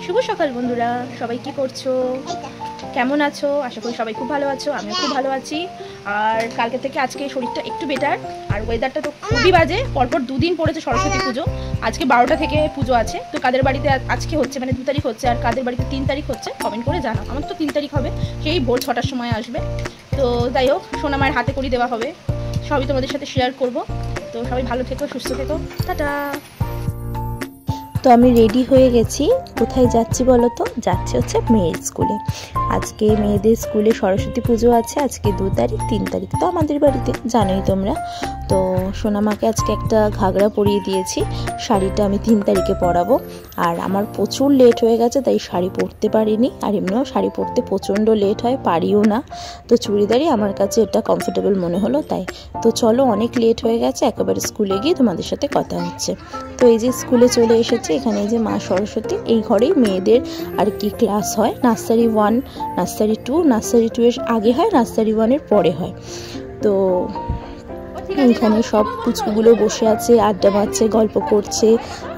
শুভ সকাল বন্ধুরা, সবাই কি করছো, কেমন আছো? আশা করি সবাই খুব ভালো আছো, আমিও খুব ভালো আছি। আর কালকে থেকে আজকে শরীরটা একটু বেটার, আর ওয়েদারটা তো খুবই বাজে। পরপর দুদিন পড়েছে সরস্বতী পুজো, আজকে 12টা থেকে পুজো আছে। তো কাদের বাড়িতে আজকে হচ্ছে, মানে 2 তারিখ হচ্ছে, আর কাদের বাড়িতে 3 তারিখ হচ্ছে কমেন্ট করে জানাও। আমার তো 3 তারিখ হবে, সেই ভোর 6টার সময় আসবে। তো যাই হোক, সোনামায়ের হাতে করে দেওয়া হবে, সবই তোমাদের সাথে শেয়ার করব। তো সবাই ভালো থেকো, সুস্থ থেকো, টাটা। তো আমি রেডি হয়ে গেছি। কোথায় যাচ্ছি বলো তো? যাচ্ছি হচ্ছে মেয়ের স্কুলে। আজকে মেয়েদের স্কুলে সরস্বতী পুজো আছে, আজকে 2 তারিখ 3 তারিখ তো আমাদের বাড়িতে জানোই তোমরা। তো সোনামাকে আজকে একটা ঘাগরা পরিয়ে দিয়েছি, শাড়িটা আমি 3 তারিখে পরাবো। আর আমার প্রচুর লেট হয়ে গেছে, তাই শাড়ি পরতে পারিনি। আর এমনিও শাড়ি পরতে প্রচণ্ড লেট হয়, পারিও না। তো চুড়িদারই আমার কাছে এটা কমফোর্টেবল মনে হলো তাই। তো চলো, অনেক লেট হয়ে গেছে, একেবারে স্কুলে গিয়ে তোমাদের সাথে কথা হচ্ছে। তো এই যে স্কুলে চলে এসেছে, এখানে এই যে মা সরস্বতী, এই ঘরেই মেয়েদের আর কি ক্লাস হয়। নার্সারি 1, নার্সারি 2, নার্সারি 2 এর আগে হয়, নার্সারি 1 এর পরে হয়। তো এখানে সব পুচকুগুলো বসে আছে, আড্ডা মারছে, গল্প করছে।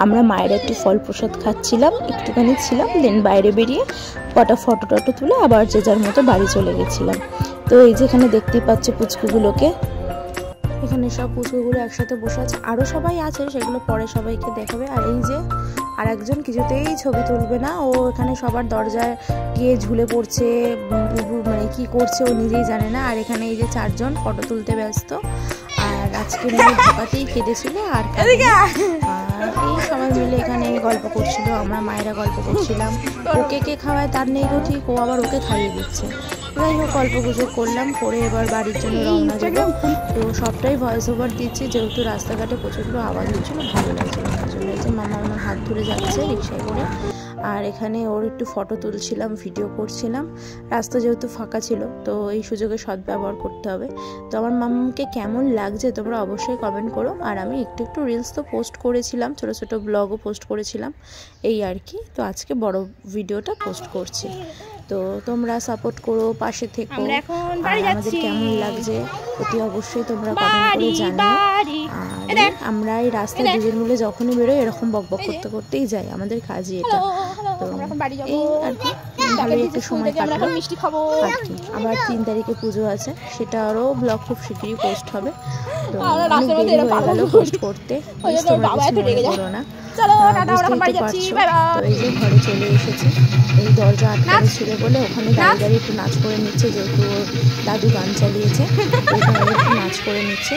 আমরা মায়ের একটু ফল প্রসাদ খাচ্ছিলাম, একটুখানি ছিলাম, দেন বাইরে বেরিয়ে কটা ফটো টটো তুলে আবার যে যার মতো বাড়ি চলে গেছিলাম। তো এই যে এখানে দেখতেই পাচ্ছে পুচকুগুলোকে, এখানে সব পুচকুগুলো একসাথে বসে আছে, আরও সবাই আছে, সেগুলো পরে সবাইকে দেখাবে। আর এই যে আর একজন কিছুতেই ছবি তুলবে না, ও এখানে সবার দরজায় গিয়ে ঝুলে পড়ছে, মানে কি করছে ও নিজেই জানে না। আর এখানে এই যে 4 জন ফটো তুলতে ব্যস্ত। আর আজকে মেয়ে ঢাকাতেই কেঁদেছিল, আর এই সবাই মিলে এখানে গল্প করছিল, আমরা মায়েরা গল্প করছিলাম। ওকে কে খাওয়ায় তার নেই গো ঠিক, ও আবার ওকে খাইয়ে দিচ্ছে। যাই হোক, গল্প গুজব করলাম, করে এবার বাড়ির জন্য রওনা যাবো। তো সবটাই ভয়েস ওভার দিচ্ছি, যেহেতু রাস্তাঘাটে প্রচণ্ড আওয়াজ হচ্ছিল, ভালো লাগছিল না। জন্য যে মামা আমার হাত ধরে যাচ্ছে রিক্সায় করে। আর এখানে ওর একটু ফটো তুলছিলাম, ভিডিও করছিলাম। রাস্তা যেহেতু ফাঁকা ছিল, তো এই সুযোগে সদ্ব্যবহার করতে হবে। তো আমার মামাকে কেমন লাগছে তোমরা অবশ্যই কমেন্ট করো। আর আমি একটু একটু রিলস তো পোস্ট করেছিলাম, ছোটো ছোটো ব্লগও পোস্ট করেছিলাম, এই আর কি। তো আজকে বড় ভিডিওটা পোস্ট করছি। তো তোমরা সাপোর্ট করো, পাশে থেকো। আর আমাদের কেমন লাগছে অতি অবশ্যই তোমরা কমেন্ট করে জানিও। আর আমরা এই রাস্তায় দুজন মিলে যখনই বেরোই এরকম বকবক করতে করতেই যাই, আমাদের কাজই এটা। তো এই আর কি, ভালোই একটু সময় কাটলো আর কি। আবার 3 তারিখে পুজো আছে, সেটা আরও ব্লগ খুব শীঘ্রই পোস্ট হবে। তো অনেক দেরি হয়ে গেল পোস্ট করতে, তোমরা কিছু মনে করো না, বুঝতেই তো পারছো। তো এই যে ঘরে চলে এসেছি, এই দরজা আটকানো ছিল বলে ওখানে দাঁড়িয়ে দাঁড়িয়ে একটু নাচ করে নিচ্ছে, যেহেতু ওর দাদু গান চালিয়েছে, ওখানে একটু নাচ করে নিচ্ছে।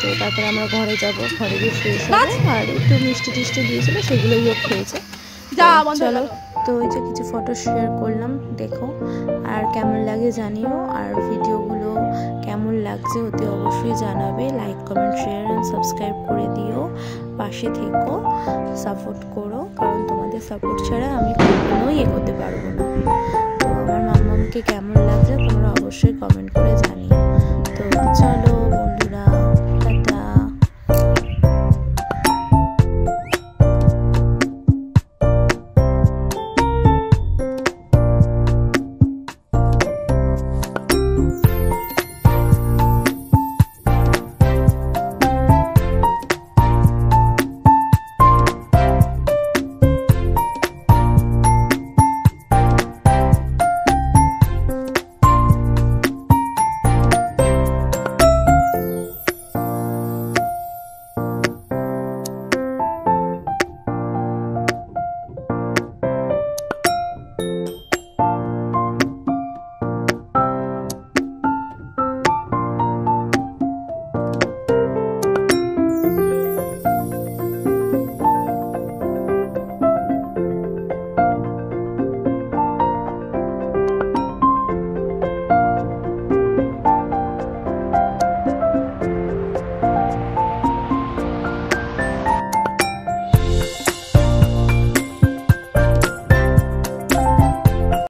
তো তারপরে আমরা ঘরে যাব, ঘরে গিয়ে ফ্রেশ হবে, আর একটু মিষ্টি টিষ্টি দিয়েছিল সেগুলোই ও খেয়েছে। চলো, তো ওই যে কিছু ফটো শেয়ার করলাম, দেখো আর কেমন লাগে জানিও। আর ভিডিওগুলো কেমন লাগছে অতি অবশ্যই জানাবে। Like, comment, share and subscribe করে দিও, পাশে থেকো, সাপোর্ট করো, কারণ তোমাদের সাপোর্ট ছাড়া আমি কখনোই এগোতে পারবো না। তো আমার মাম্মামকে কেমন লাগছে তোমরা অবশ্যই কমেন্ট করে জানিও। তো চলো বন্ধুরা, টাটা।